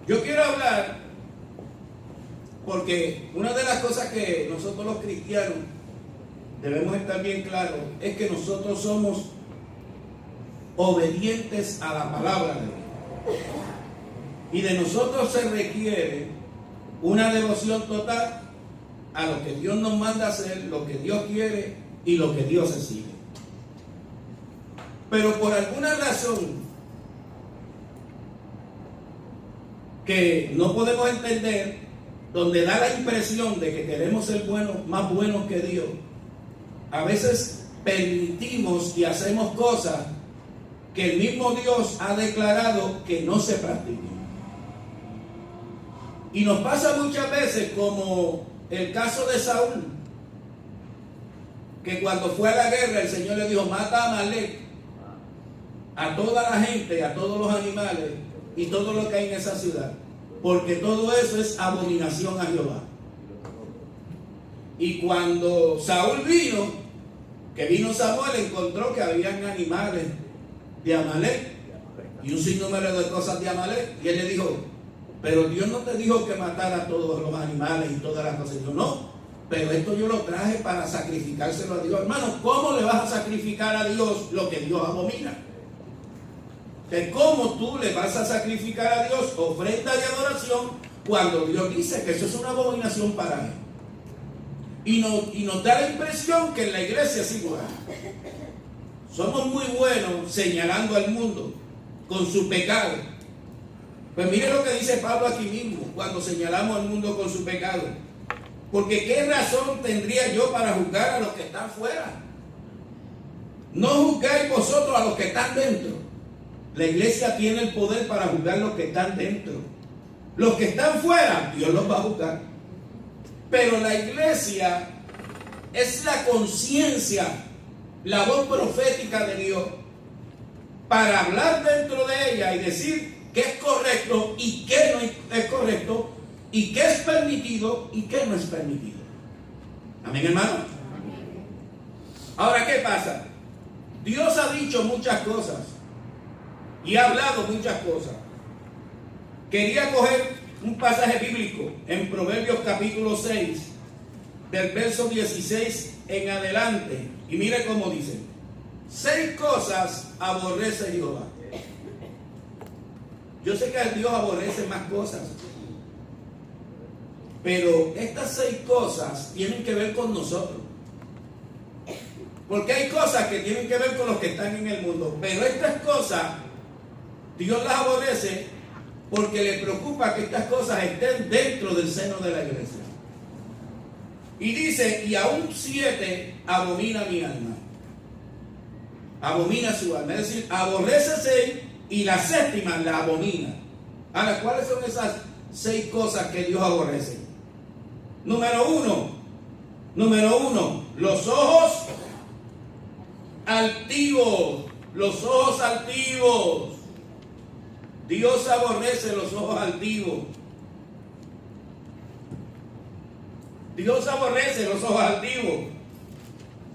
Yo quiero hablar, porque una de las cosas que nosotros los cristianos debemos estar bien claros es que nosotros somos obedientes a la palabra de Dios. Y de nosotros se requiere una devoción total a lo que Dios nos manda hacer, lo que Dios quiere y lo que Dios exige. Pero por alguna razón que no podemos entender, donde da la impresión de que queremos ser buenos, más buenos que Dios, a veces permitimos y hacemos cosas que el mismo Dios ha declarado que no se practiquen. Y nos pasa muchas veces como el caso de Saúl, que cuando fue a la guerra el Señor le dijo: mata a Amalek, a toda la gente, a todos los animales y todo lo que hay en esa ciudad, porque todo eso es abominación a Jehová. Y cuando Saúl vino Samuel, encontró que habían animales de Amalek y un sinnúmero de cosas de Amalek, y él le dijo: pero Dios no te dijo que matara a todos los animales y todas las cosas. Y yo: no, pero esto yo lo traje para sacrificárselo a Dios. Hermano, ¿cómo le vas a sacrificar a Dios lo que Dios abomina? ¿Cómo tú le vas a sacrificar a Dios ofrenda de adoración cuando Dios dice que eso es una abominación para él? Y nos da la impresión que en la iglesia es igual. Somos muy buenos señalando al mundo con su pecado. Pues mire lo que dice Pablo aquí mismo cuando señalamos al mundo con su pecado. Porque ¿qué razón tendría yo para juzgar a los que están fuera? No juzgáis vosotros a los que están dentro. La iglesia tiene el poder para juzgar a los que están dentro. Los que están fuera, Dios los va a juzgar. Pero la iglesia es la conciencia, la voz profética de Dios, para hablar dentro de ella y decir qué es correcto y qué no es correcto, y qué es permitido y qué no es permitido. Amén, hermano. Ahora, ¿qué pasa? Dios ha dicho muchas cosas y ha hablado muchas cosas. Quería coger un pasaje bíblico en Proverbios capítulo 6, del verso 16 en adelante, y mire cómo dice: 6 cosas aborrece Jehová. Yo sé que Dios aborrece más cosas, pero estas 6 cosas tienen que ver con nosotros. Porque hay cosas que tienen que ver con los que están en el mundo, pero estas cosas Dios las aborrece porque le preocupa que estas cosas estén dentro del seno de la iglesia. Y dice: y aún 7 abomina mi alma. Abomina su alma. Es decir, aborrece 6 y la 7ª la abomina. Ahora, ¿cuáles son esas 6 cosas que Dios aborrece? Número uno, los ojos altivos. Los ojos altivos. Dios aborrece los ojos altivos. Dios aborrece los ojos altivos.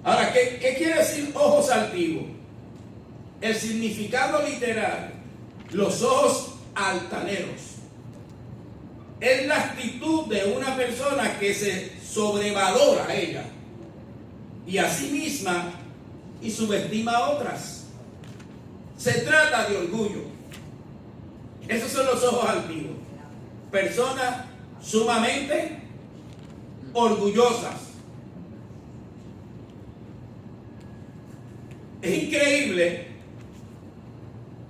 Ahora, ¿qué quiere decir ojos altivos? El significado literal: los ojos altaneros. Es la actitud de una persona que se sobrevalora a ella y a sí misma y subestima a otras. Se trata de orgullo. Esos son los ojos altivos. Personas sumamente orgullosas. Es increíble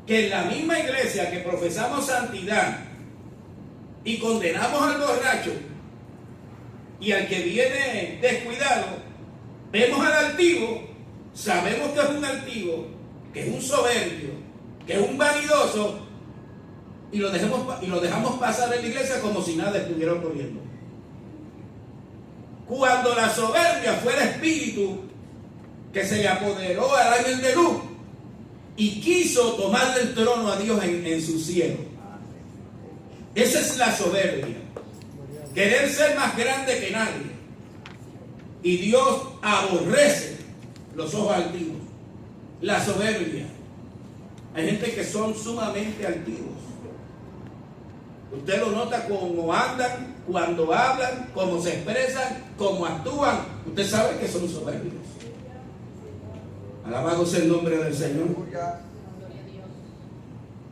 que en la misma iglesia que profesamos santidad y condenamos al borracho y al que viene descuidado, vemos al altivo, sabemos que es un altivo, que es un soberbio, que es un vanidoso, y lo dejamos pasar en la iglesia como si nada estuviera ocurriendo. Cuando la soberbia fue el espíritu que se le apoderó al ángel de luz y quiso tomarle el trono a Dios en su cielo. Esa es la soberbia. Querer ser más grande que nadie. Y Dios aborrece los ojos altivos. La soberbia. Hay gente que son sumamente altivos. Usted lo nota cómo andan, cuando hablan, cómo se expresan, cómo actúan. Usted sabe que son soberbios. Alabado sea el nombre del Señor.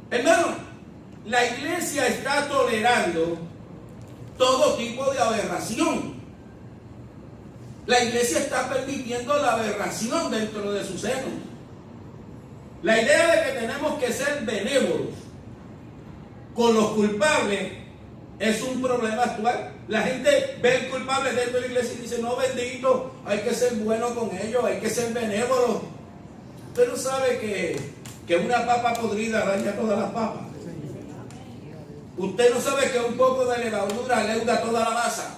Hermano, la iglesia está tolerando todo tipo de aberración. La iglesia está permitiendo la aberración dentro de su seno. La idea de que tenemos que ser benévolos con los culpables es un problema actual. La gente ve el culpable dentro de la iglesia y dice: no, bendito, hay que ser bueno con ellos, hay que ser benévolos. Usted no sabe que una papa podrida daña todas las papas. Usted no sabe que un poco de levadura leuda toda la masa.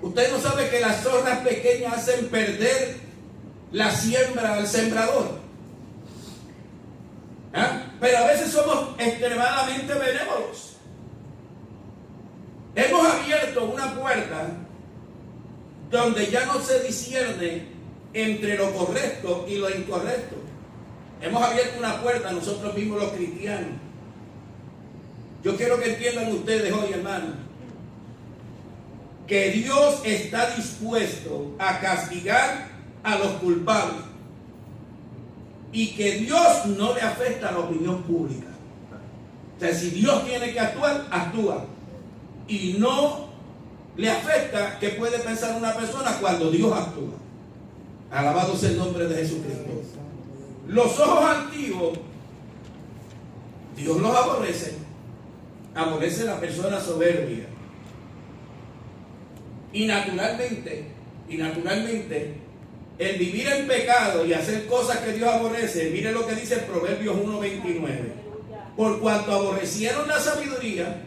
Usted no sabe que las zorras pequeñas hacen perder la siembra al sembrador. Pero a veces somos extremadamente benévolos. Hemos abierto una puerta donde ya no se discierne entre lo correcto y lo incorrecto. Hemos abierto una puerta nosotros mismos los cristianos. Yo quiero que entiendan ustedes hoy, hermanos, que Dios está dispuesto a castigar a los culpables y que Dios no le afecta a la opinión pública. O sea, si Dios tiene que actuar, actúa. Y no le afecta que puede pensar una persona cuando Dios actúa. Alabado sea el nombre de Jesucristo. Los ojos antiguos, Dios los aborrece. Aborrece a la persona soberbia. Y naturalmente, el vivir en pecado y hacer cosas que Dios aborrece, mire lo que dice Proverbios 1:29. Por cuanto aborrecieron la sabiduría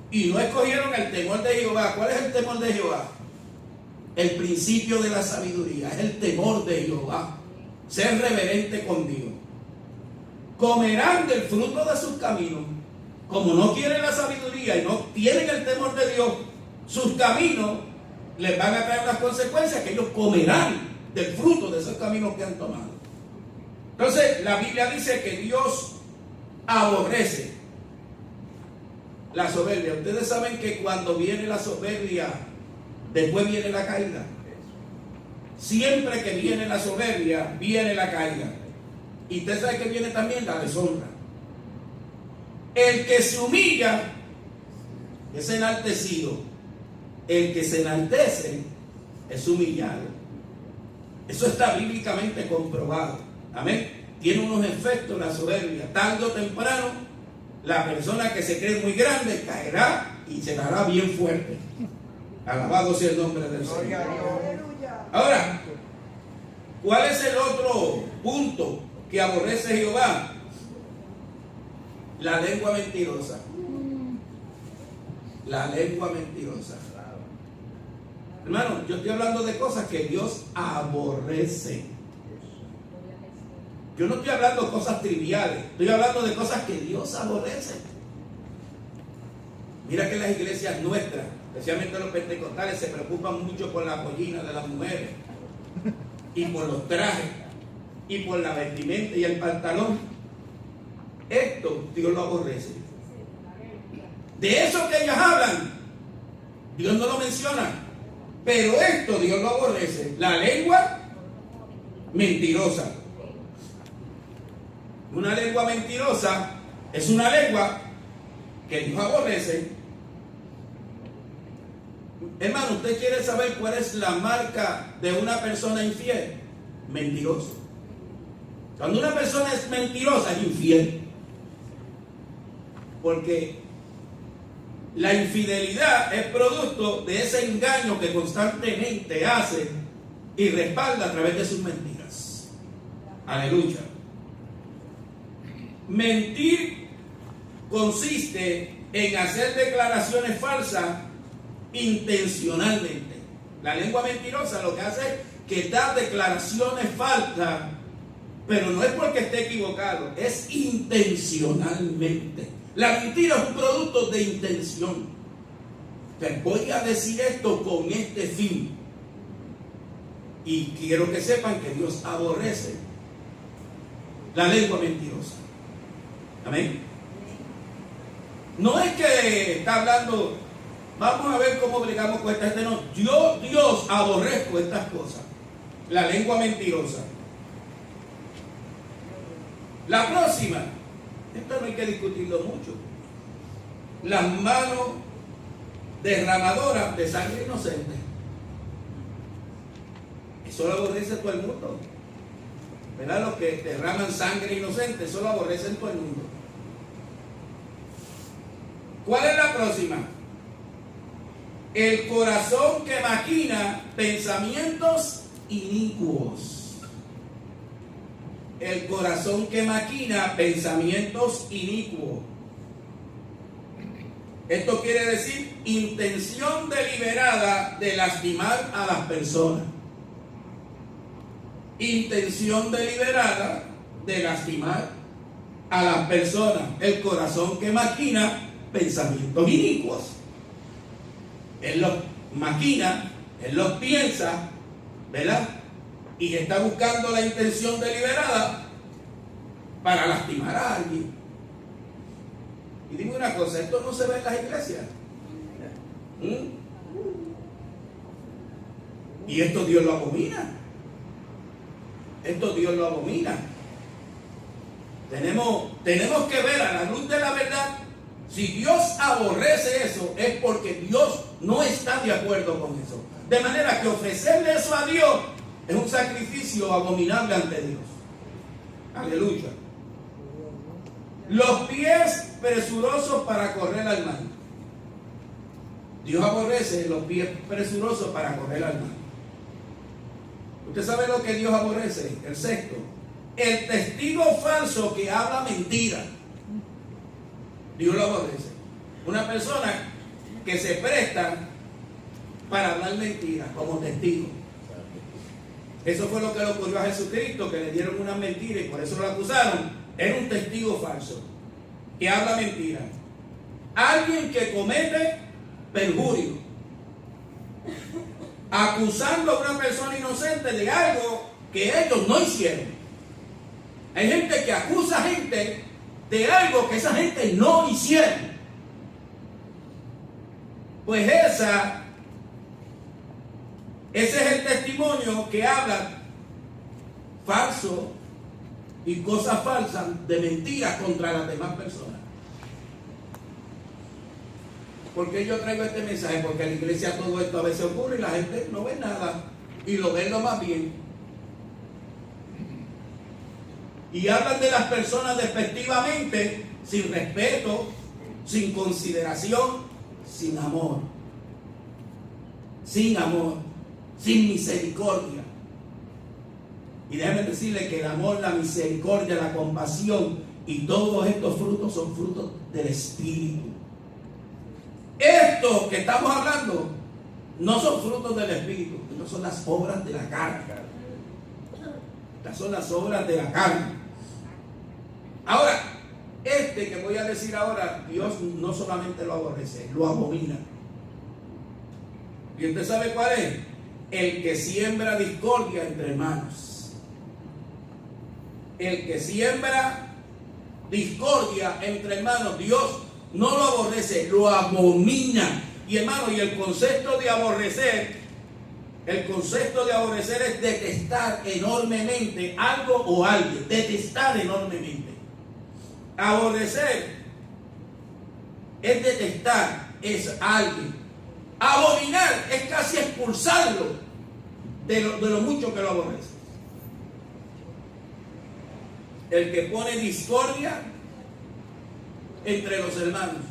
y no escogieron el temor de Jehová. ¿Cuál es el temor de Jehová? El principio de la sabiduría es el temor de Jehová. Ser reverente con Dios. Comerán del fruto de sus caminos. Como no quieren la sabiduría y no tienen el temor de Dios, sus caminos les van a traer unas consecuencias que ellos comerán del fruto de esos caminos que han tomado. Entonces, la Biblia dice que Dios aborrece la soberbia. Ustedes saben que cuando viene la soberbia, después viene la caída. Siempre que viene la soberbia, viene la caída. Y usted sabe que viene también la deshonra. El que se humilla es enaltecido. El que se enaltece es humillado. Eso está bíblicamente comprobado. Amén. Tiene unos efectos la soberbia. Tarde o temprano, la persona que se cree muy grande caerá y se dará bien fuerte. Alabado sea el nombre del Señor. Ahora, ¿cuál es el otro punto que aborrece Jehová? La lengua mentirosa. La lengua mentirosa. Hermano, yo estoy hablando de cosas que Dios aborrece. Yo no estoy hablando de cosas triviales. Estoy hablando de cosas que Dios aborrece. Mira que las iglesias nuestras, especialmente los pentecostales, se preocupan mucho por la pollina de las mujeres y por los trajes y por la vestimenta y el pantalón. Esto Dios lo aborrece. De eso que ellas hablan, Dios no lo menciona, pero esto Dios lo aborrece. La lengua mentirosa. Una lengua mentirosa es una lengua que Dios aborrece. Hermano, ¿usted quiere saber cuál es la marca de una persona infiel? Mentiroso. Cuando una persona es mentirosa, es infiel. Porque la infidelidad es producto de ese engaño que constantemente hace y respalda a través de sus mentiras. Aleluya. Mentir consiste en hacer declaraciones falsas intencionalmente. La lengua mentirosa lo que hace es que da declaraciones falsas, pero no es porque esté equivocado, es intencionalmente. La mentira es un producto de intención. Te voy a decir esto con este fin. Y quiero que sepan que Dios aborrece la lengua mentirosa. Amén. No es que está hablando, vamos a ver cómo bregamos con esta gente. No, Dios aborrezco estas cosas. La lengua mentirosa. La próxima, esto no hay que discutirlo mucho. Las manos derramadoras de sangre inocente. Eso lo aborrece todo el mundo. ¿Verdad? Los que derraman sangre inocente, eso lo aborrecen todo el mundo. ¿Cuál es la próxima? El corazón que maquina pensamientos inicuos. El corazón que maquina pensamientos inicuos. Esto quiere decir intención deliberada de lastimar a las personas. Intención deliberada de lastimar a las personas. El corazón que maquina pensamientos inicuos. Él los maquina, él los piensa, ¿verdad? Y está buscando la intención deliberada para lastimar a alguien. Y dime una cosa, esto no se ve en las iglesias. Y esto Dios lo abomina. Esto Dios lo abomina. Tenemos que ver a la luz de la verdad. Si Dios aborrece eso, es porque Dios no está de acuerdo con eso. De manera que ofrecerle eso a Dios es un sacrificio abominable ante Dios. Aleluya. Los pies presurosos para correr al mal. Dios aborrece los pies presurosos para correr al mal. ¿Usted sabe lo que Dios aborrece? El sexto. El testigo falso que habla mentira. Dios lo aborrece. Una persona que se presta para hablar mentiras como testigo. Eso fue lo que le ocurrió a Jesucristo, que le dieron una mentira y por eso lo acusaron. Era un testigo falso que habla mentira. Alguien que comete perjurio, acusando a una persona inocente de algo que ellos no hicieron. Hay gente que acusa a gente de algo que esa gente no hicieron. Pues ese es el testimonio que habla falso y cosas falsas de mentiras contra las demás personas. ¿Por qué yo traigo este mensaje? Porque en la iglesia todo esto a veces ocurre y la gente no ve nada y lo ve lo más bien. Y hablan de las personas despectivamente, sin respeto, sin consideración, sin amor. Sin amor, sin misericordia. Y déjenme decirle que el amor, la misericordia, la compasión y todos estos frutos son frutos del Espíritu. Estos que estamos hablando no son frutos del Espíritu, estos son las obras de la carne. Estas son las obras de la carne. Ahora, este que voy a decir ahora, Dios no solamente lo aborrece, lo abomina. ¿Y usted sabe cuál es? El que siembra discordia entre hermanos. El que siembra discordia entre hermanos, Dios no lo aborrece, lo abomina. Y hermano, y el concepto de aborrecer es detestar enormemente algo o alguien. Detestar enormemente. Aborrecer es detestar es alguien. Abominar es casi expulsarlo de lo mucho que lo aborrece. El que pone discordia entre los hermanos.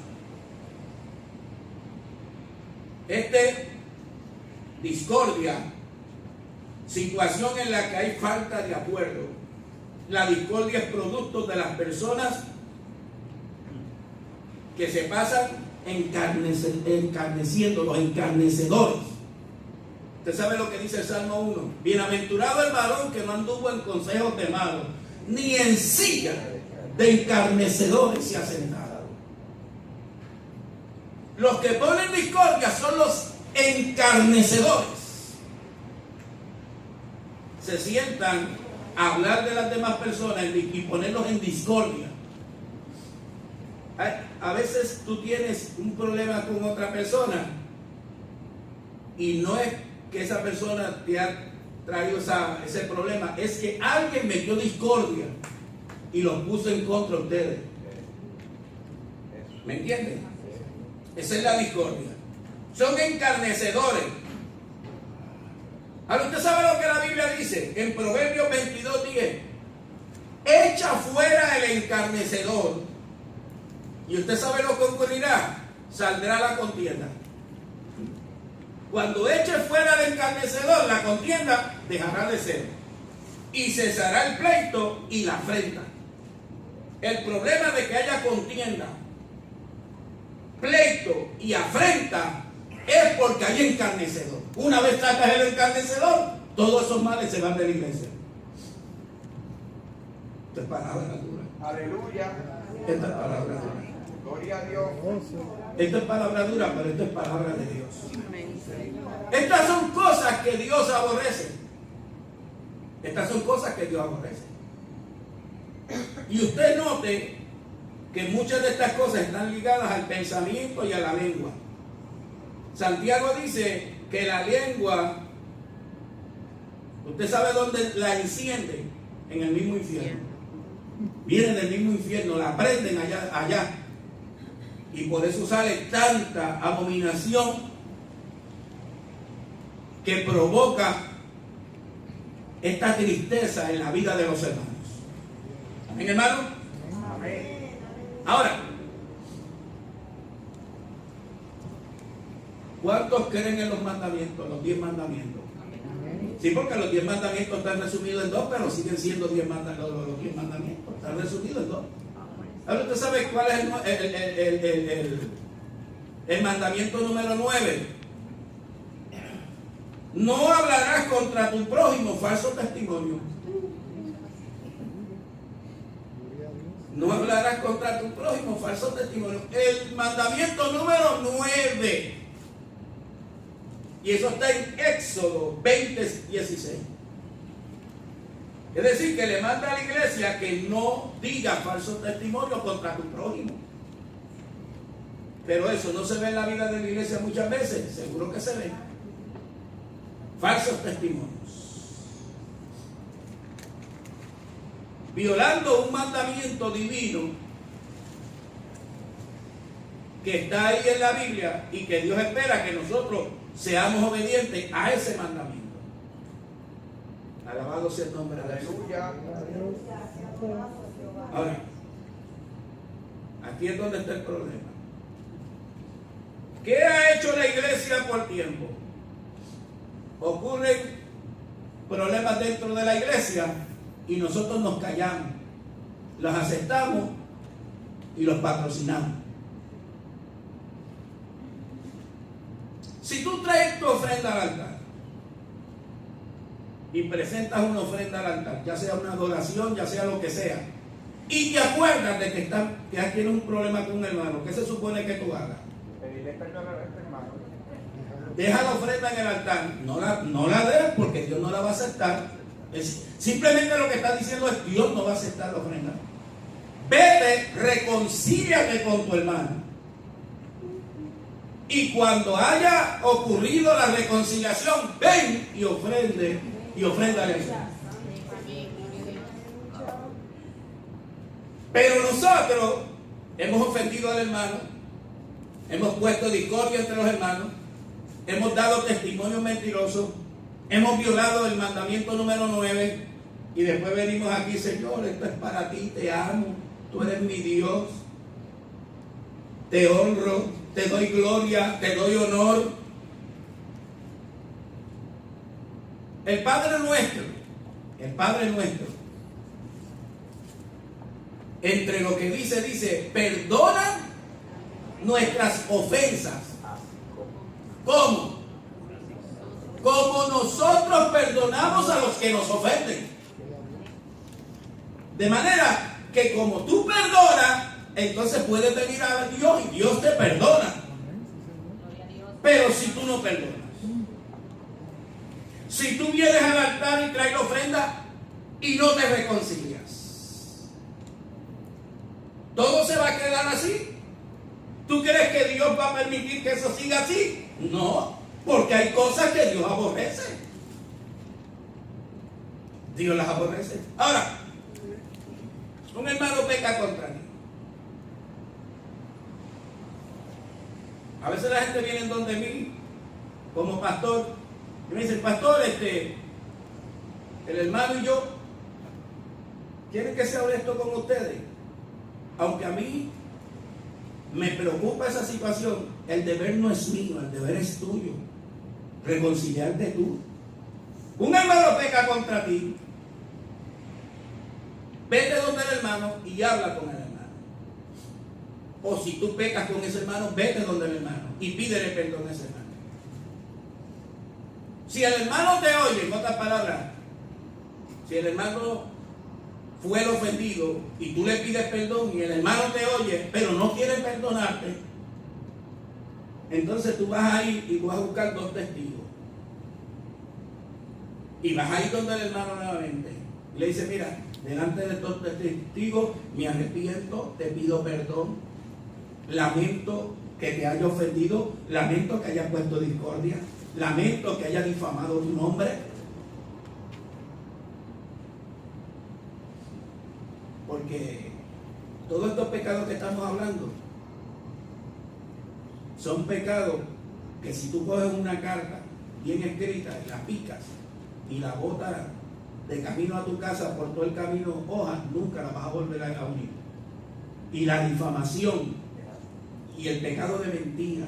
Discordia, situación en la que hay falta de acuerdo. La discordia es producto de las personas que se pasan encarneciendo, los encarnecedores. Usted sabe lo que dice el Salmo 1. Bienaventurado el varón que no anduvo en consejos de malos, ni en silla de encarnecedores se ha sentado. Los que ponen discordia son los encarnecedores. Se sientan a hablar de las demás personas y ponerlos en discordia. A veces tú tienes un problema con otra persona y no es que esa persona te ha traído ese problema, es que alguien metió discordia y los puso en contra de ustedes. ¿Me entienden? Esa es la discordia. Son encarnecedores. Ahora usted sabe lo que la Biblia dice en Proverbios 22:10. Echa fuera el encarnecedor. Y usted sabe lo que ocurrirá. Saldrá la contienda. Cuando eche fuera el encarnecedor, la contienda dejará de ser. Y cesará el pleito y la afrenta. El problema de que haya contienda, pleito y afrenta es porque hay encarnecedor. Una vez sacas el encarnecedor, todos esos males se van de la iglesia. Esto es palabra dura. Aleluya. Esta es palabra dura. Gloria a Dios. Esto es palabra dura, pero esto es palabra de Dios. Estas son cosas que Dios aborrece. Estas son cosas que Dios aborrece. Y usted note que muchas de estas cosas están ligadas al pensamiento y a la lengua. Santiago dice que la lengua, usted sabe dónde la enciende, en el mismo infierno. Viene del mismo infierno, la prenden allá. Y por eso sale tanta abominación que provoca esta tristeza en la vida de los hermanos. ¿Amén, hermano? Amén. Ahora, ¿cuántos creen en los mandamientos, los 10 mandamientos? Sí, porque los 10 mandamientos están resumidos en 2, pero siguen siendo 10 mandamientos. Los 10 mandamientos están resumidos en 2. Ahora usted sabe cuál es el mandamiento número 9. No hablarás contra tu prójimo falso testimonio. No hablarás contra tu prójimo falso testimonio. El mandamiento número 9. Y eso está en Éxodo 20:16. Es decir, que le manda a la iglesia que no diga falso testimonio contra tu prójimo. Pero eso no se ve en la vida de la iglesia muchas veces. Seguro que se ve. Falsos testimonios. Violando un mandamiento divino que está ahí en la Biblia y que Dios espera que nosotros seamos obedientes a ese mandamiento. Alabado sea el nombre de Jesús. Aleluya. Ahora, aquí es donde está el problema. ¿Qué ha hecho la iglesia por tiempo? Ocurren problemas dentro de la iglesia y nosotros nos callamos, los aceptamos y los patrocinamos. Si tú traes tu ofrenda al altar y presentas una ofrenda al altar, ya sea una adoración, ya sea lo que sea, y te acuerdas de que tienes un problema con un hermano, ¿qué se supone que tú hagas? Pedirle perdón a este hermano. Deja la ofrenda en el altar, no la des porque Dios no la va a aceptar. Simplemente lo que está diciendo es Dios no va a aceptar la ofrenda. Vete, reconcíliate con tu hermano. Y cuando haya ocurrido la reconciliación, ven y ofrenda a Dios. Pero nosotros hemos ofendido al hermano, hemos puesto discordia entre los hermanos, hemos dado testimonio mentiroso, hemos violado el mandamiento número 9 y después venimos aquí, Señor, esto es para ti, te amo, tú eres mi Dios, te honro, te doy gloria, te doy honor. El Padre nuestro, entre lo que dice, perdona nuestras ofensas. ¿Cómo? Como nosotros perdonamos a los que nos ofenden. De manera que como tú perdonas, entonces puedes venir a Dios y Dios te perdona. Pero si tú no perdonas, si tú vienes al altar y traes la ofrenda y no te reconcilias, todo se va a quedar así. ¿Tú crees que Dios va a permitir que eso siga así? No, porque hay cosas que Dios aborrece. Dios las aborrece. Ahora, un hermano peca contra Dios. A veces la gente viene en donde mí, como pastor, y me dice, pastor, el hermano y yo, ¿quieren que sea honesto con ustedes? Aunque a mí me preocupa esa situación, el deber no es mío, el deber es tuyo. Reconciliarte tú. Un hermano peca contra ti, vete donde el hermano y habla con el hermano. O si tú pecas con ese hermano, vete donde el hermano y pídele perdón a ese hermano. Si el hermano te oye, en otras palabras, si el hermano fue el ofendido y tú le pides perdón y el hermano te oye, pero no quiere perdonarte, entonces tú vas a ir y vas a buscar 2 testigos. Y vas a ir donde el hermano nuevamente. Y le dice, mira, delante de estos testigos me arrepiento, te pido perdón, lamento que te haya ofendido, lamento que haya puesto discordia, lamento que haya difamado tu nombre. Porque todos estos pecados que estamos hablando son pecados que si tú coges una carta bien escrita y la picas y la botas de camino a tu casa por todo el camino, hojas, nunca la vas a volver a unir. Y la difamación y el pecado de mentira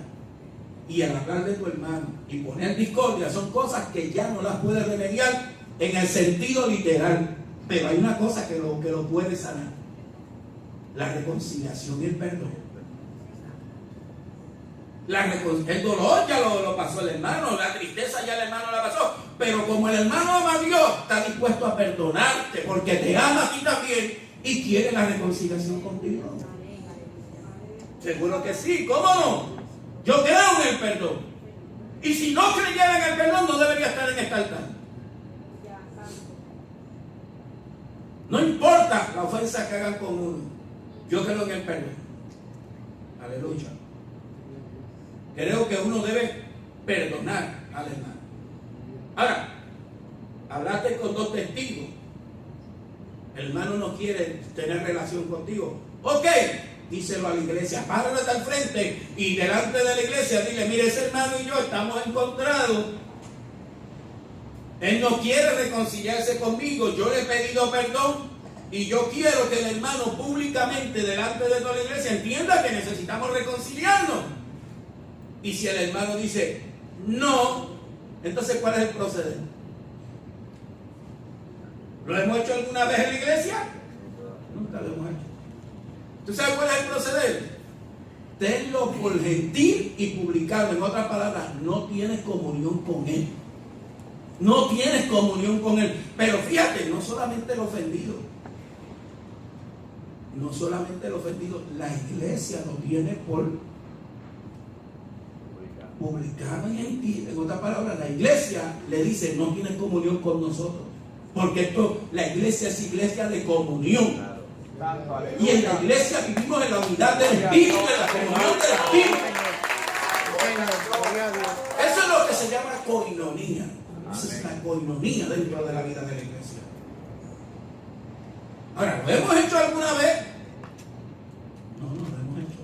y el hablar de tu hermano y poner discordia son cosas que ya no las puedes remediar en el sentido literal, pero hay una cosa que lo puede sanar: la reconciliación y el perdón. El dolor ya lo pasó el hermano, la tristeza ya el hermano la pasó, pero como el hermano ama a Dios, está dispuesto a perdonarte porque te ama a ti también y quiere la reconciliación contigo. Seguro que sí, ¿cómo no? Yo creo en el perdón. Y si no creyera en el perdón, no debería estar en esta altar. No importa la ofensa que hagan con uno, yo creo en el perdón. Aleluya. Creo que uno debe perdonar al hermano. Ahora, hablaste con 2 testigos. El hermano no quiere tener relación contigo. Ok, díselo a la iglesia. Párate al frente y delante de la iglesia dile, mire, ese hermano y yo estamos encontrados. Él no quiere reconciliarse conmigo. Yo le he pedido perdón y yo quiero que el hermano públicamente delante de toda la iglesia entienda que necesitamos reconciliarnos. Y si el hermano dice no, entonces ¿cuál es el proceder? ¿Lo hemos hecho alguna vez en la iglesia? Nunca lo hemos hecho. ¿Tú sabes cuál es el proceder? Tenlo por gentil y publicarlo. En otras palabras, no tienes comunión con él. No tienes comunión con él. Pero fíjate, no solamente el ofendido. No solamente el ofendido. La iglesia lo tiene por publicado y gentil. En otras palabras, la iglesia le dice, no tienes comunión con nosotros. Porque la iglesia es iglesia de comunión. Y en la iglesia vivimos en la unidad del Espíritu, en la comunión del Espíritu. Eso es lo que se llama coinonía. Esa es la coinonía dentro de la vida de la iglesia. Ahora, ¿lo hemos hecho alguna vez? No, no lo hemos hecho.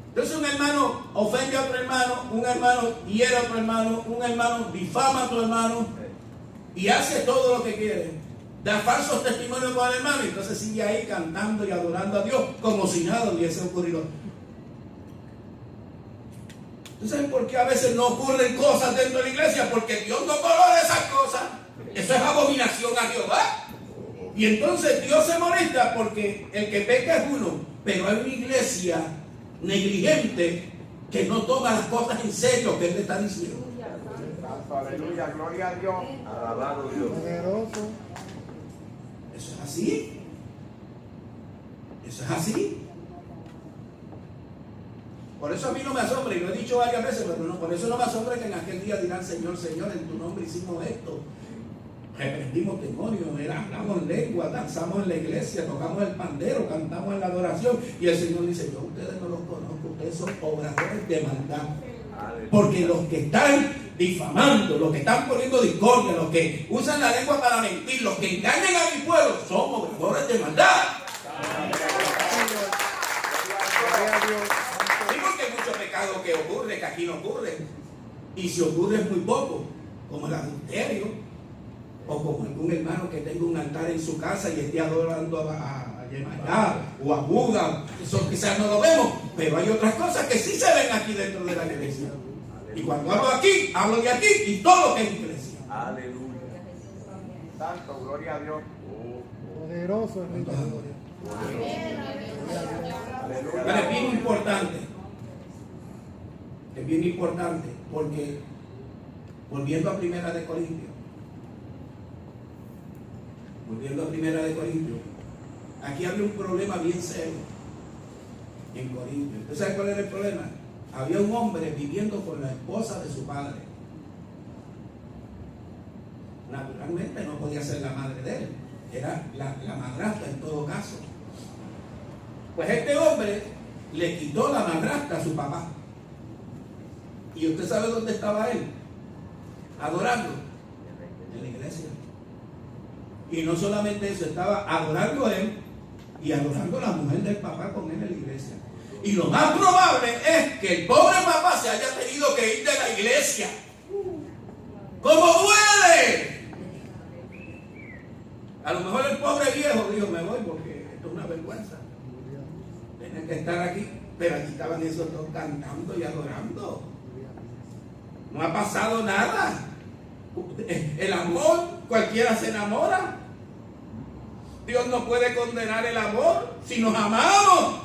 Entonces un hermano ofende a otro hermano, un hermano hiere a otro hermano, un hermano difama a otro hermano y hace todo lo que quiere. Da falsos testimonios con el hermano y entonces sigue ahí cantando y adorando a Dios como si nada hubiese ocurrido. ¿Tú sabes por qué a veces no ocurren cosas dentro de la iglesia? Porque Dios no colora esas cosas. Eso es abominación a Jehová. Y entonces Dios se molesta porque el que peca es uno, pero hay una iglesia negligente que no toma las cosas en serio que Él le está diciendo. Aleluya, gloria a Dios. Alabado Dios. Eso es así. Eso es así. Por eso a mí no me asombra, y lo he dicho varias veces, pero no, por eso no me asombra que en aquel día dirán, Señor, Señor, en tu nombre hicimos esto. reprendimos demonios, hablamos lengua, danzamos en la iglesia, tocamos el pandero, cantamos en la adoración. Y el Señor dice: yo a ustedes no los conozco, ustedes son obradores de maldad. Porque los que están difamando, los que están poniendo discordia, los que usan la lengua para mentir, los que engañan a mi pueblo, son obradores de maldad. Sí, porque hay mucho pecado que ocurre, que aquí no ocurre. Y si ocurre es muy poco, como el adulterio, o como algún hermano que tenga un altar en su casa y esté adorando a Yemayá o a Buda. Eso quizás no lo vemos, pero hay otras cosas que sí se ven aquí dentro de la iglesia. Y cuando hablo de aquí y todo lo que es iglesia. Aleluya. Santo, gloria a Dios. Poderoso es mi gloria. Pero es bien importante. Es bien importante porque, volviendo a Primera de Corintios, aquí había un problema bien serio en Corintios. ¿Usted sabe cuál era el problema? Había un hombre viviendo con la esposa de su padre. Naturalmente no podía ser la madre de él, era la madrastra en todo caso. Pues este hombre le quitó la madrastra a su papá. ¿Y usted sabe dónde estaba él? Adorando en la iglesia. Y no solamente eso, estaba adorando a él y adorando a la mujer del papá con él en la iglesia. Y lo más probable es que el pobre papá se haya tenido que ir de la iglesia. ¿Cómo duele? A lo mejor el pobre viejo dijo: me voy porque esto es una vergüenza. Tienen que estar aquí. Pero aquí estaban esos dos cantando y adorando. No ha pasado nada. El amor, cualquiera se enamora. Dios no puede condenar el amor si nos amamos.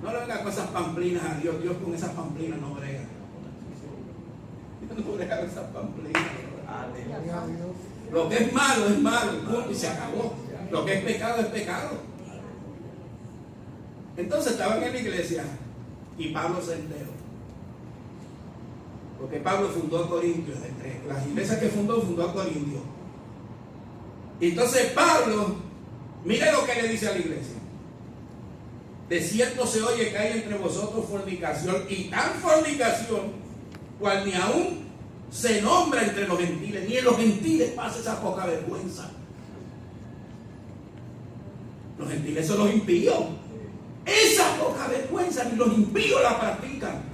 No le venga cosas pamplinas a Dios. Dios con esas pamplinas no brega. No brega con esas pamplinas. Lo que es malo, punto, y se acabó. Lo que es pecado, es pecado. Entonces estaban en la iglesia y Pablo se enteró. Porque Pablo fundó Corintios, entre las iglesias que fundó a Corintios. Y entonces Pablo, mire lo que le dice a la iglesia: de cierto se oye que hay entre vosotros fornicación, y tan fornicación cual ni aún se nombra entre los gentiles, ni en los gentiles pasa esa poca vergüenza. Los gentiles son los impíos. Esa poca vergüenza ni los impíos la practican.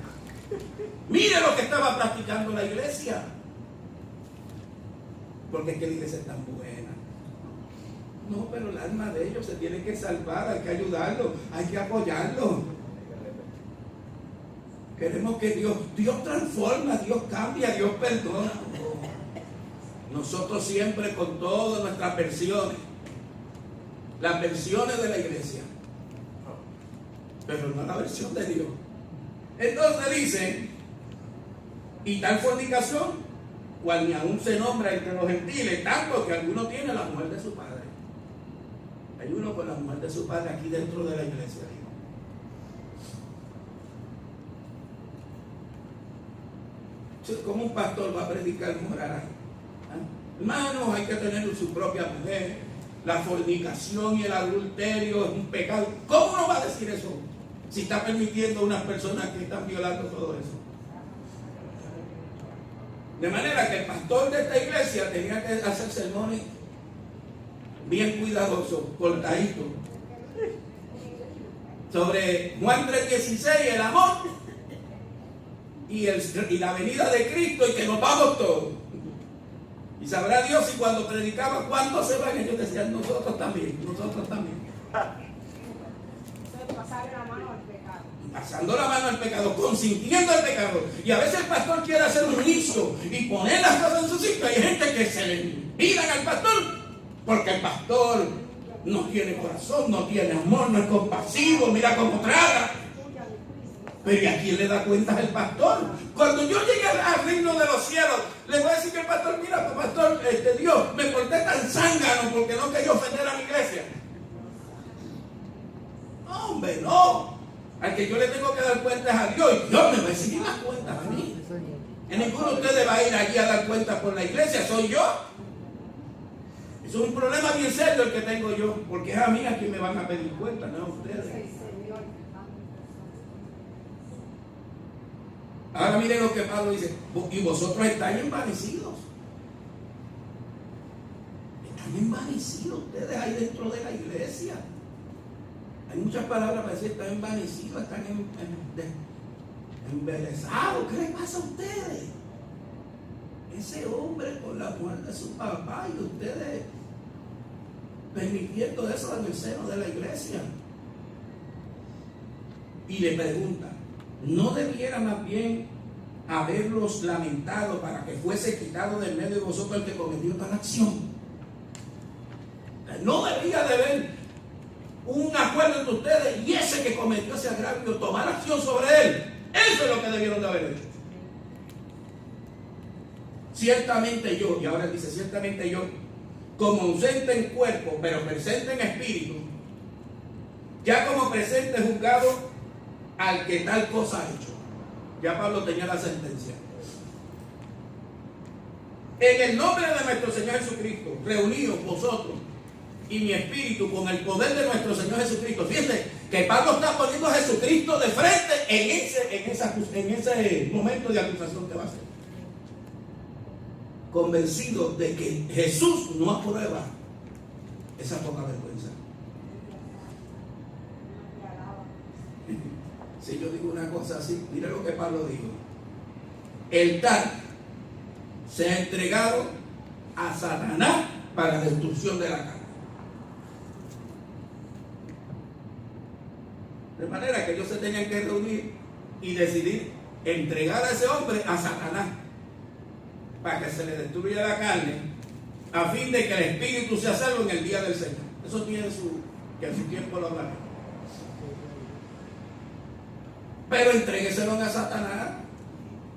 Mire lo que estaba practicando la iglesia. Porque es que la iglesia es tan buena. No, pero el alma de ellos se tiene que salvar, hay que ayudarlo, hay que apoyarlo. Queremos que Dios transforma, Dios cambia, Dios perdona. Nosotros siempre con todas nuestras versiones, las versiones de la iglesia, pero no la versión de Dios. Entonces dice: y tal fornicación, cual ni aún se nombra entre los gentiles, tanto que alguno tiene la mujer de su padre. Hay uno con la mujer de su padre aquí dentro de la iglesia. ¿Cómo un pastor va a predicar moral ahí? Hermanos, hay que tener su propia mujer. La fornicación y el adulterio es un pecado. ¿Cómo no va a decir eso si está permitiendo a unas personas que están violando todo eso? De manera que el pastor de esta iglesia tenía que hacer sermones bien cuidadosos, cortaditos, sobre Juan 3:16, el amor y la venida de Cristo, y que nos vamos todos. Y sabrá Dios si cuando predicaba cuántos se van, ellos decían: nosotros también. Pasando la mano al pecado, consintiendo el pecado. Y a veces el pastor quiere hacer un juicio y poner las cosas en su sitio. Hay gente que se le impidan al pastor porque el pastor no tiene corazón, no tiene amor, no es compasivo, mira cómo trata. Pero ¿y a quién le da cuentas el pastor? Cuando yo llegue al reino de los cielos, le voy a decir que el pastor: mira, pastor, Dios, me porté tan zángano porque no quería ofender a mi iglesia. No, hombre, no. Al que yo le tengo que dar cuentas a Dios, y Dios me va a exigir las cuentas a mí. Y ninguno de ustedes va a ir allí a dar cuentas por la iglesia, soy yo. Eso es un problema bien serio el que tengo yo, porque es a mí a quien me van a pedir cuenta, no a ustedes. Ahora miren lo que Pablo dice, y vosotros estáis envanecidos. Están envanecidos ustedes ahí dentro de la iglesia. Hay muchas palabras para decir, están envanecidos, están embelesados. ¿Qué les pasa a ustedes? Ese hombre con la mujer de su papá y ustedes permitiendo eso en el seno de la iglesia. Y le pregunta, ¿no debiera más bien haberlos lamentado para que fuese quitado del medio de vosotros el que cometió tal acción? No debía de haber un acuerdo entre ustedes y ese que cometió ese agravio tomar acción sobre él. Eso es lo que debieron de haber hecho. Ciertamente yo, y ahora dice ciertamente yo, como ausente en cuerpo pero presente en espíritu, ya como presente juzgado al que tal cosa ha hecho. Ya Pablo tenía la sentencia. En el nombre de nuestro Señor Jesucristo, reunidos vosotros y mi espíritu con el poder de nuestro Señor Jesucristo. Fíjense que Pablo está poniendo a Jesucristo de frente en ese momento de acusación que va a hacer. Convencido de que Jesús no aprueba esa poca vergüenza. Si yo digo una cosa así, mira lo que Pablo dijo. El tal se ha entregado a Satanás para la destrucción de la carne. De manera que ellos se tenían que reunir y decidir entregar a ese hombre a Satanás para que se le destruya la carne, a fin de que el espíritu sea salvo en el día del Señor. Eso tiene que en su tiempo lo hablaré. Pero entrégueselo a Satanás.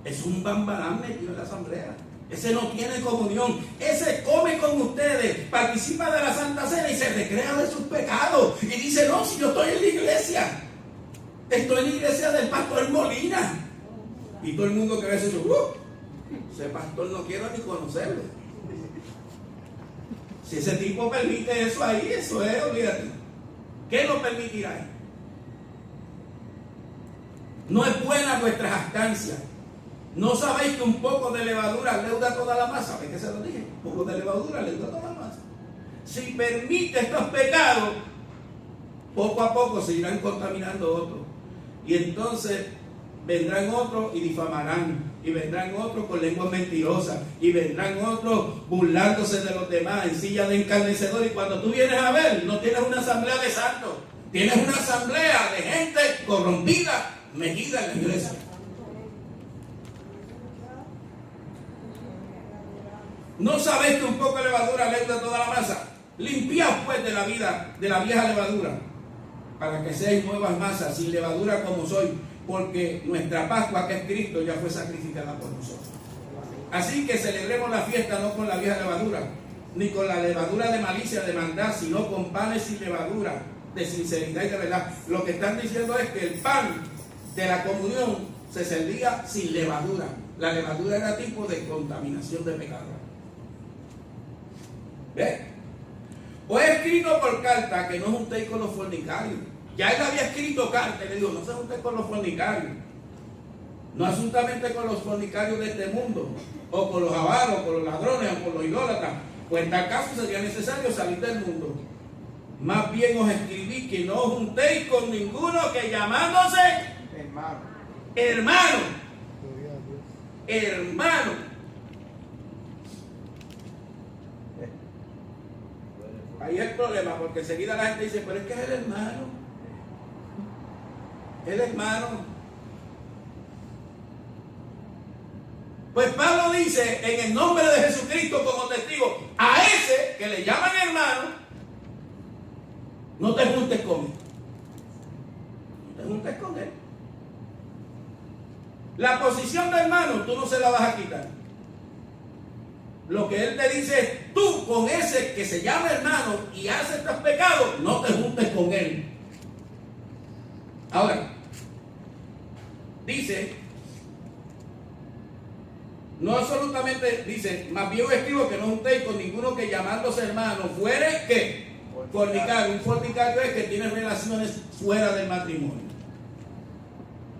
Es un bambalán metido en la asamblea. Ese no tiene comunión. Ese come con ustedes, participa de la Santa Cena y se recrea de sus pecados. Y dice, no, si yo estoy en la iglesia. Estoy en la iglesia del pastor Molina. Y todo el mundo que ve eso, ese pastor no quiero ni conocerlo. Si ese tipo permite eso ahí, eso es, olvídate. ¿Qué lo permitirá él? No es buena vuestra jactancia. ¿No sabéis que un poco de levadura leuda toda la masa? ¿Sabéis que se lo dije? Un poco de levadura leuda toda la masa. Si permite estos pecados, poco a poco se irán contaminando otros. Y entonces vendrán otros y difamarán. Y vendrán otros con lenguas mentirosas. Y vendrán otros burlándose de los demás en silla de encarnecedor. Y cuando tú vienes a ver, no tienes una asamblea de santos. Tienes una asamblea de gente corrompida, metida en la iglesia. ¿No sabéis que un poco de levadura leuda toda la masa? Limpiaos pues de la vida, de la vieja levadura, para que seáis nuevas masas, sin levadura como soy, porque nuestra Pascua, que es Cristo, ya fue sacrificada por nosotros. Así que celebremos la fiesta no con la vieja levadura, ni con la levadura de malicia, de maldad, sino con panes sin levadura, de sinceridad y de verdad. Lo que están diciendo es que el pan de la comunión se servía sin levadura. La levadura era tipo de contaminación de pecado. ¿Ves? Os he escrito por carta que no juntéis con los fornicarios. Ya él había escrito carta y le dijo, no se juntéis con los fornicarios. No absolutamente con los fornicarios de este mundo, o con los avaros, con los ladrones, o con los idólatras. Pues en tal caso sería necesario salir del mundo. Más bien os escribí que no os juntéis con ninguno que llamándose hermano. Ahí es el problema, porque enseguida la gente dice, pero es que es el hermano. El hermano. Pues Pablo dice, en el nombre de Jesucristo como testigo, a ese que le llaman hermano, no te juntes con él. No te juntes con él. La posición de hermano tú no se la vas a quitar. Lo que él te dice es, tú con ese que se llama hermano y hace estos pecados, no te juntes con él. Ahora, dice, No absolutamente, dice, más bien os escribo que no juntéis con ninguno que llamándose hermano fuere que fornicario. Un fornicario es que tiene relaciones fuera del matrimonio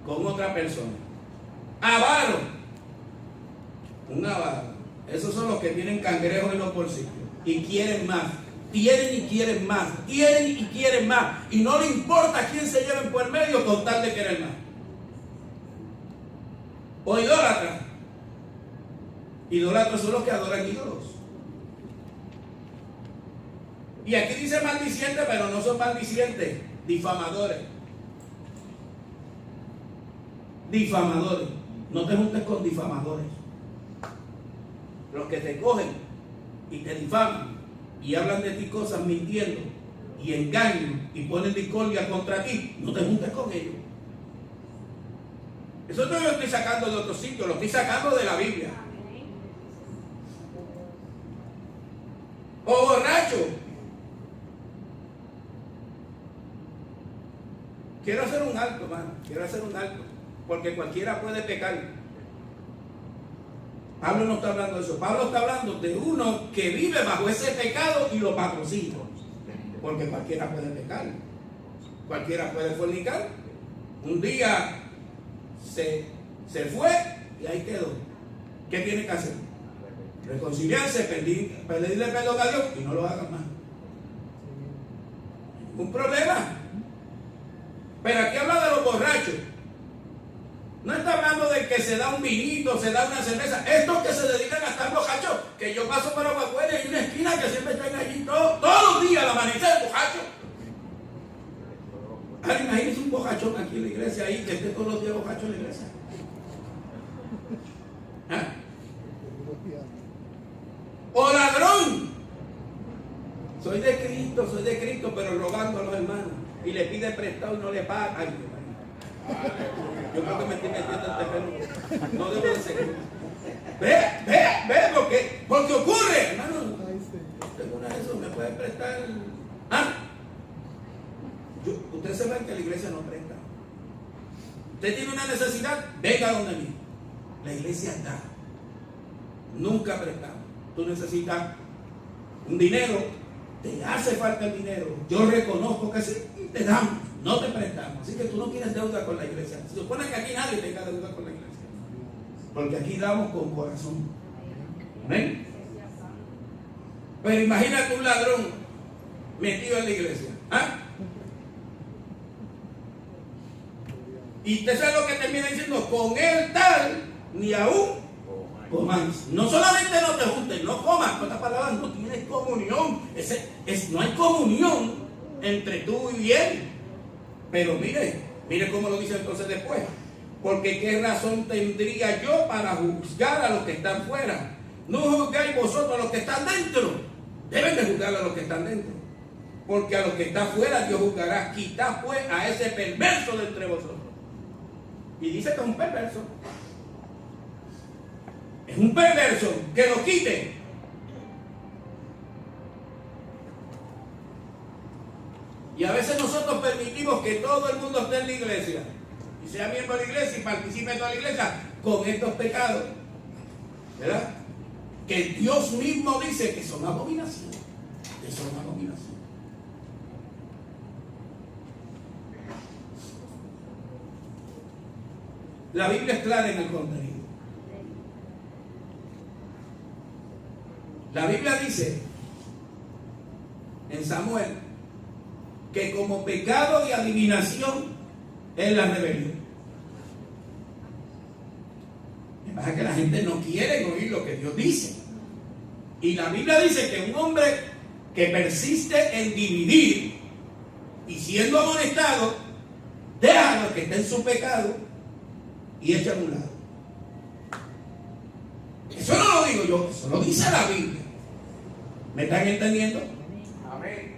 con otra persona. Avaro, un avaro. Esos son los que tienen cangrejos en los bolsillos y quieren más. Tienen y quieren más. Tienen y quieren más. Y no le importa quién se lleven por medio con tal de querer más. O idólatras. Idólatras son los que adoran ídolos. Y aquí dice maldicientes, pero no son maldicientes, difamadores. Difamadores. No te juntes con difamadores. Los que te cogen y te difaman y hablan de ti cosas mintiendo y engañan y ponen discordia contra ti, no te juntes con ellos. Eso no lo estoy sacando de otro sitio, lo estoy sacando de la Biblia. O borracho. Quiero hacer un alto, hermano. Quiero hacer un alto. Porque cualquiera puede pecar. Pablo no está hablando de eso. Pablo está hablando de uno que vive bajo ese pecado y lo patrocina. Porque cualquiera puede pecar. Cualquiera puede fornicar. Un día se fue y ahí quedó. ¿Qué tiene que hacer? Reconciliarse, pedirle perdón a Dios y no lo hagan más. Un problema. Pero aquí habla de los borrachos. No está hablando de que se da un vinito, se da una cerveza. Estos que se dedican a estar borrachos, que yo paso por Aguafuera y hay una esquina que siempre están allí todos los días al amanecer borrachos. Ahora imagínense un borrachón aquí en la iglesia, ahí que esté todos los días borracho en la iglesia. ¿Ah? O ladrón. Soy de Cristo, pero rogando a los hermanos. Y le pide prestado y no le paga. Ay, yo creo que me estoy metiendo en terreno. No debo de seguir. Ve, porque ocurre, hermano. Tengo una de esos, me puede prestar. ¿Ah? Usted se ve que la iglesia no presta. Usted tiene una necesidad, venga donde mí. La iglesia da. Nunca prestamos. Tú necesitas un dinero, te hace falta el dinero. Yo reconozco que sí, y te damos, no te prestamos. Así que tú no tienes deuda con la iglesia. Se supone que aquí nadie tenga deuda con la iglesia. Porque aquí damos con corazón. ¿Amén? Pero imagínate un ladrón metido en la iglesia. ¿Ah? Y usted sabe lo que termina diciendo, con él tal, ni aún comáis. No solamente no te juntes, no comas, con esta palabra no tienes comunión. No hay comunión entre tú y él. Pero mire cómo lo dice entonces después. Porque qué razón tendría yo para juzgar a los que están fuera. No juzgáis vosotros a los que están dentro. Deben de juzgar a los que están dentro. Porque a los que están fuera Dios juzgará. Quitad pues a ese perverso de entre vosotros. Y dice que es un perverso. Es un perverso, que lo quite. Y a veces nosotros permitimos que todo el mundo esté en la iglesia y sea miembro de la iglesia y participe en toda la iglesia con estos pecados, ¿verdad? Que Dios mismo dice que son abominaciones. Que son abominaciones. La Biblia es clara en el contenido. La Biblia dice en Samuel que como pecado de adivinación es la rebelión. Lo que pasa es que la gente no quiere oír lo que Dios dice. Y la Biblia dice que un hombre que persiste en dividir y siendo amonestado, deja a los que está en su pecado y echa a un lado. Eso no lo digo yo, eso lo dice la Biblia. ¿Me están entendiendo? Amén.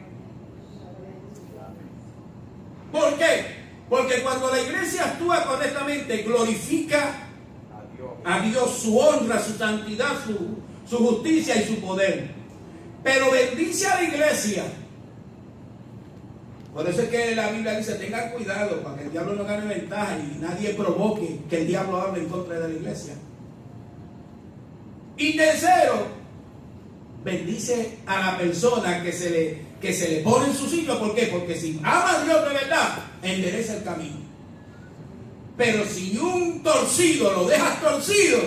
¿Por qué? Porque cuando la iglesia actúa correctamente, glorifica a Dios, su honra, su santidad, su justicia y su poder. Pero bendice a la iglesia. Por eso es que la Biblia dice, tengan cuidado para que el diablo no gane ventaja y nadie provoque que el diablo hable en contra de la iglesia. Y tercero, bendice a la persona que se le pone en su sitio. ¿Por qué? Porque si ama a Dios de verdad, endereza el camino. Pero si un torcido lo dejas torcido,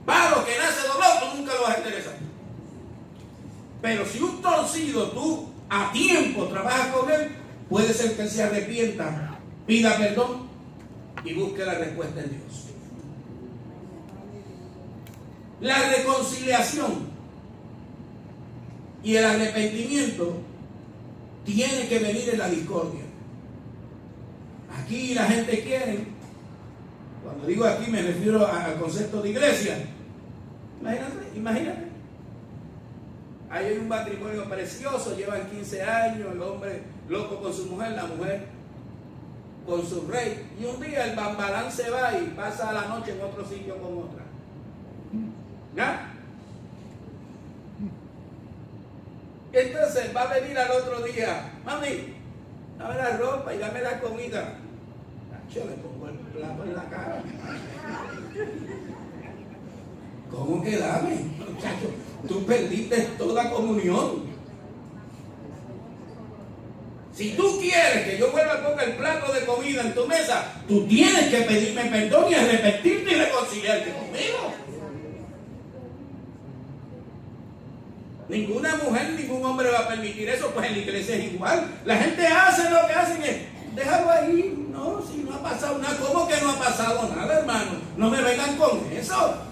palo que nace doblado, tú nunca lo vas a enderezar. Pero si un torcido tú a tiempo trabajas con él, puede ser que él se arrepienta, pida perdón y busque la respuesta en Dios. La reconciliación y el arrepentimiento tiene que venir en la discordia. Aquí la gente quiere, cuando digo aquí me refiero al concepto de iglesia. Imagínate. Ahí hay un matrimonio precioso, llevan 15 años, el hombre loco con su mujer, la mujer con su rey. Y un día el bambalán se va y pasa la noche en otro sitio con otra. ¿Ya? Entonces va a venir al otro día, mami, dame la ropa y dame la comida. Yo le pongo el plato en la cara. ¿Cómo que dame? Muchacho, tú perdiste toda comunión. Si tú quieres que yo vuelva a poner el plato de comida en tu mesa, tú tienes que pedirme perdón y arrepentirte y reconciliarte conmigo. Ninguna mujer, ningún hombre va a permitir eso, pues en la iglesia es igual. La gente hace lo que hacen es, déjalo ahí. No, si no ha pasado nada. ¿Cómo que no ha pasado nada, hermano? No me vengan con eso.